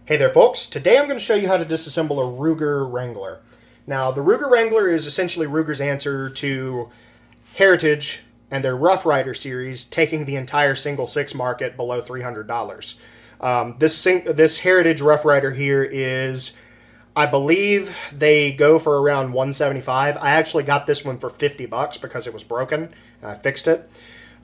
Hey there folks, today I'm going to show you how to disassemble a Ruger Wrangler. Now the Ruger Wrangler is essentially Ruger's answer to Heritage and their Rough Rider series, taking the entire single six market below $300. This Heritage Rough Rider here is, I believe they go for around $175. I actually got this one for $50 because it was broken and I fixed it.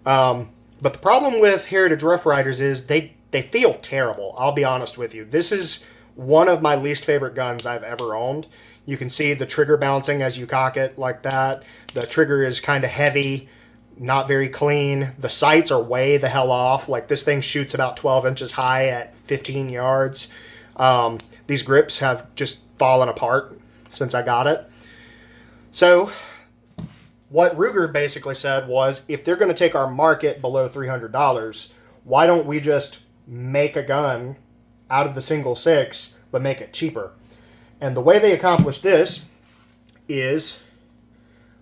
But the problem with Heritage Rough Riders is they feel terrible. I'll be honest with you. This is one of my least favorite guns I've ever owned. You can see the trigger bouncing as you cock it like that. The trigger is kind of heavy, not very clean. The sights are way the hell off. Like, this thing shoots about 12 inches high at 15 yards. These grips have just fallen apart since I got it. So what Ruger basically said was, if they're going to take our market below $300, why don't we just make a gun out of the single six, but make it cheaper? And the way they accomplish this is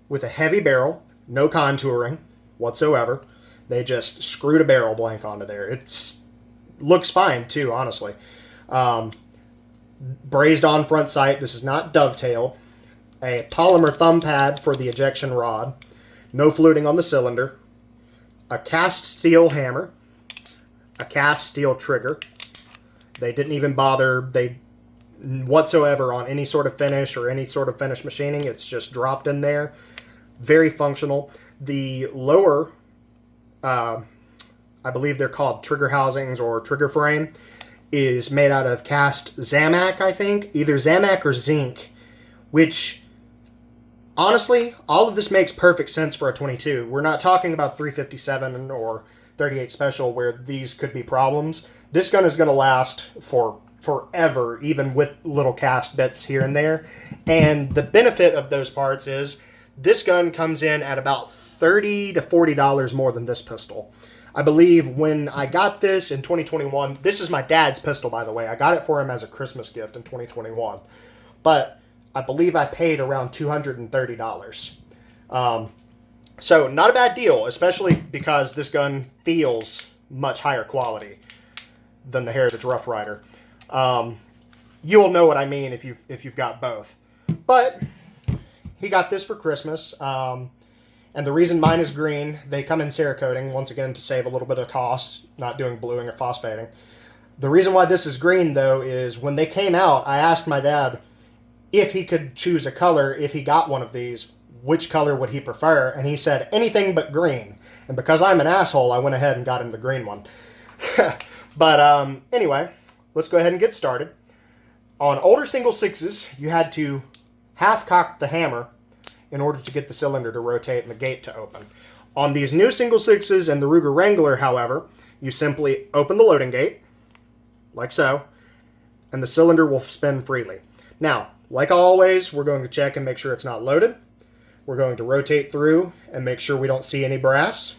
with a heavy barrel, no contouring whatsoever. They just screwed a barrel blank onto there. It looks fine too, honestly. Brazed on front sight. This is not dovetailed. A polymer thumb pad for the ejection rod. No fluting on the cylinder. A cast steel hammer. A cast steel trigger. They didn't even bother whatsoever on any sort of finish or any sort of finish machining. It's just dropped in there. Very functional. The lower, I believe they're called trigger housings or trigger frame, is made out of cast Zamac, I think. Either Zamac or zinc, which, honestly, all of this makes perfect sense for a 22. We're not talking about 357 or 38 Special where these could be problems. This gun is going to last for forever, even with little cast bits here and there. And the benefit of those parts is this gun comes in at about $30 to $40 more than this pistol. I believe when I got this in 2021, this is my dad's pistol, by the way. I got it for him as a Christmas gift in 2021. But I believe I paid around $230. So not a bad deal, especially because this gun feels much higher quality than the Heritage Rough Rider. You'll know what I mean if you've got both. But he got this for Christmas, and the reason mine is green, they come in Cerakoting, once again to save a little bit of cost, not doing bluing or phosphating. The reason why this is green, though, is when they came out, I asked my dad if he could choose a color, if he got one of these, which color would he prefer? And he said, anything but green. And because I'm an asshole, I went ahead and got him the green one. But anyway, let's go ahead and get started. On older single sixes, you had to half-cock the hammer in order to get the cylinder to rotate and the gate to open. On these new single sixes and the Ruger Wrangler, however, you simply open the loading gate, like so, and the cylinder will spin freely. Now, like always, we're going to check and make sure it's not loaded. We're going to rotate through and make sure we don't see any brass.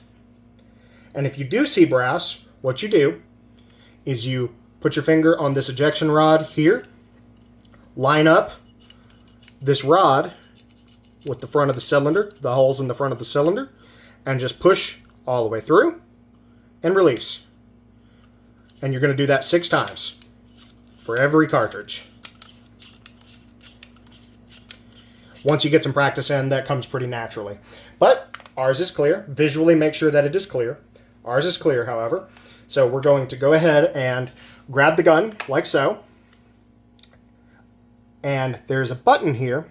And if you do see brass, what you do is you put your finger on this ejection rod here, line up this rod with the front of the cylinder, the holes in the front of the cylinder, and just push all the way through and release. And you're going to do that 6 times for every cartridge. Once you get some practice in, that comes pretty naturally. But ours is clear. Visually make sure that it is clear. Ours is clear, however. So we're going to go ahead and grab the gun, like so. And there's a button here.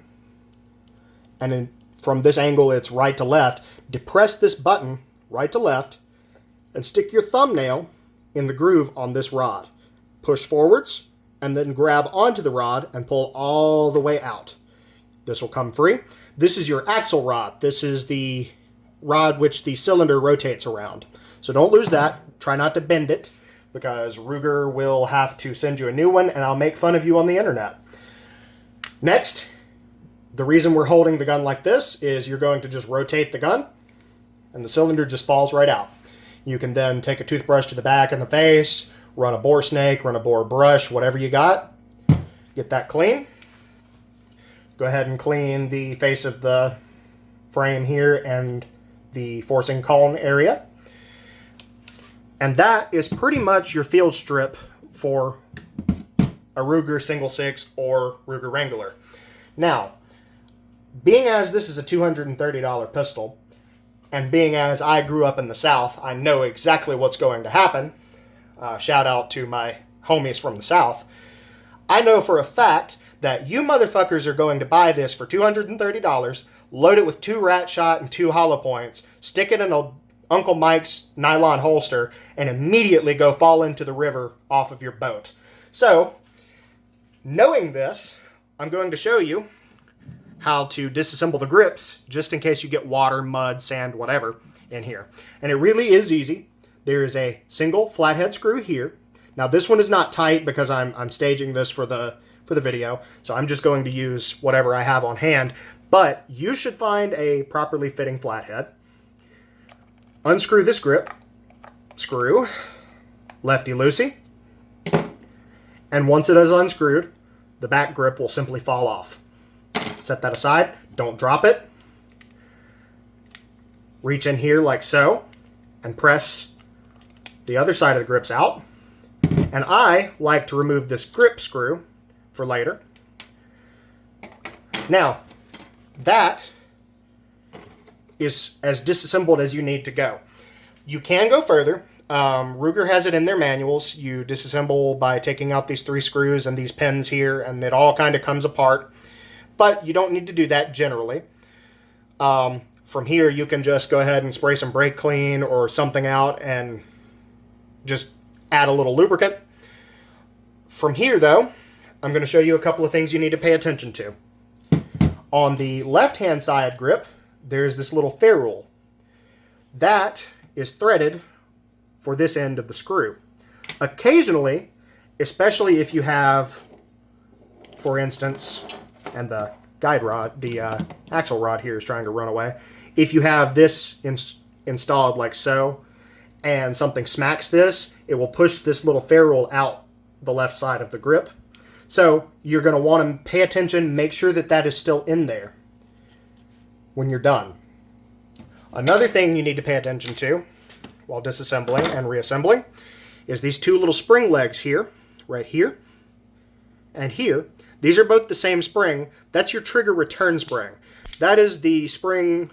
And then from this angle, it's right to left. Depress this button, right to left, and stick your thumbnail in the groove on this rod. Push forwards, and then grab onto the rod and pull all the way out. This will come free. This is your axle rod. This is the rod which the cylinder rotates around. So don't lose that. Try not to bend it, because Ruger will have to send you a new one, and I'll make fun of you on the internet. Next, the reason we're holding the gun like this is you're going to just rotate the gun, and the cylinder just falls right out. You can then take a toothbrush to the back and the face, run a bore snake, run a bore brush, whatever you got. Get that clean. Go ahead and clean the face of the frame here and the forcing cone area. And that is pretty much your field strip for a Ruger single six or Ruger Wrangler. Now, being as this is a $230 pistol, and being as I grew up in the South, I know exactly what's going to happen. Shout out to my homies from the South. I know for a fact that you motherfuckers are going to buy this for $230, load it with 2 rat shot and 2 hollow points, stick it in a Uncle Mike's nylon holster, and immediately go fall into the river off of your boat. So, knowing this, I'm going to show you how to disassemble the grips, just in case you get water, mud, sand, whatever in here. And it really is easy. There is a single flathead screw here. Now this one is not tight because I'm staging this for the video, so I'm just going to use whatever I have on hand. But you should find a properly fitting flathead. Unscrew this grip, screw, lefty-loosey, and once it is unscrewed, the back grip will simply fall off. Set that aside, don't drop it. Reach in here like so, and press the other side of the grips out. And I like to remove this grip screw for later. Now, that is as disassembled as you need to go. You can go further. Ruger has it in their manuals. You disassemble by taking out these 3 screws and these pins here, and it all kind of comes apart. But you don't need to do that generally. From here, you can just go ahead and spray some brake clean or something out and just add a little lubricant. From here, though, I'm going to show you a couple of things you need to pay attention to. On the left-hand side grip, there's this little ferrule. That is threaded for this end of the screw. Occasionally, especially if you have, for instance, and the guide rod, the axle rod here is trying to run away. If you have this installed like so, and something smacks this, it will push this little ferrule out the left side of the grip. So you're going to want to pay attention, make sure that that is still in there when you're done. Another thing you need to pay attention to while disassembling and reassembling is these 2 little spring legs here, right here, and here. These are both the same spring. That's your trigger return spring. That is the spring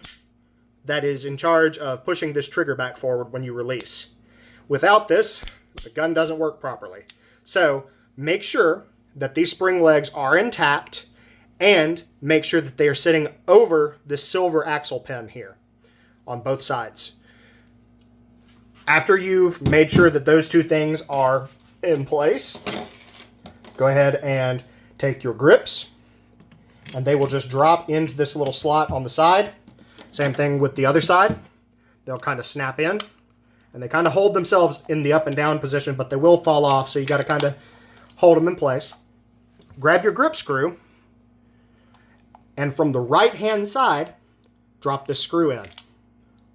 that is in charge of pushing this trigger back forward when you release. Without this, the gun doesn't work properly. So make sure that these spring legs are intact and make sure that they are sitting over this silver axle pin here on both sides. After you've made sure that those 2 things are in place, go ahead and take your grips, and they will just drop into this little slot on the side. Same thing with the other side. They'll kind of snap in, and they kind of hold themselves in the up and down position, but they will fall off, so you got to kind of hold them in place. Grab your grip screw, and from the right-hand side, drop this screw in,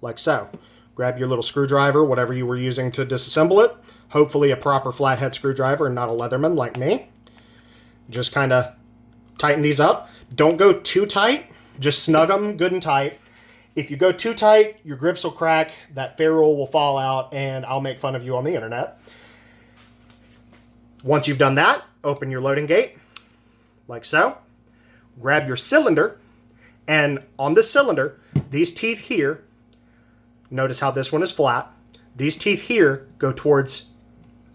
like so. Grab your little screwdriver, whatever you were using to disassemble it. Hopefully a proper flathead screwdriver and not a Leatherman like me. Just kind of tighten these up. Don't go too tight. Just snug them good and tight. If you go too tight, your grips will crack, that ferrule will fall out, and I'll make fun of you on the internet. Once you've done that, open your loading gate, like so. Grab your cylinder, and on this cylinder, these teeth here, notice how this one is flat. These teeth here go towards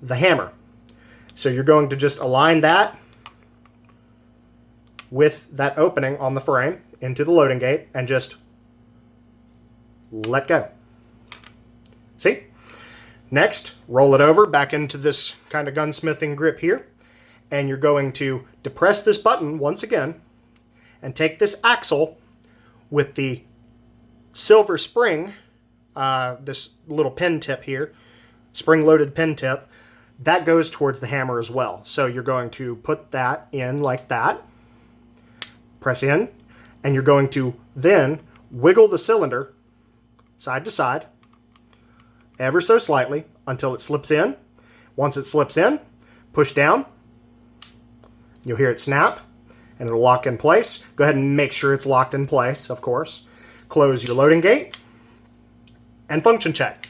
the hammer. So you're going to just align that with that opening on the frame into the loading gate and just let go. See? Next, roll it over back into this kind of gunsmithing grip here, and you're going to depress this button once again and take this axle with the silver spring, this little pin tip here, spring-loaded pin tip, that goes towards the hammer as well. So you're going to put that in like that, press in, and you're going to then wiggle the cylinder side to side, ever so slightly, until it slips in. Once it slips in, push down. You'll hear it snap, and it'll lock in place. Go ahead and make sure it's locked in place, of course. Close your loading gate, and function check.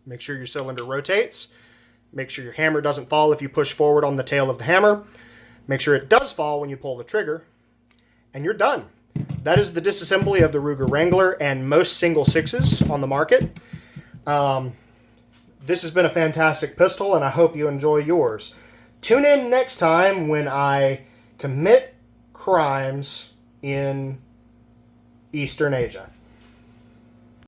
Make sure your cylinder rotates. Make sure your hammer doesn't fall if you push forward on the tail of the hammer. Make sure it does fall when you pull the trigger, and you're done. That is the disassembly of the Ruger Wrangler and most single sixes on the market. This has been a fantastic pistol, and I hope you enjoy yours. Tune in next time when I commit crimes in Eastern Asia.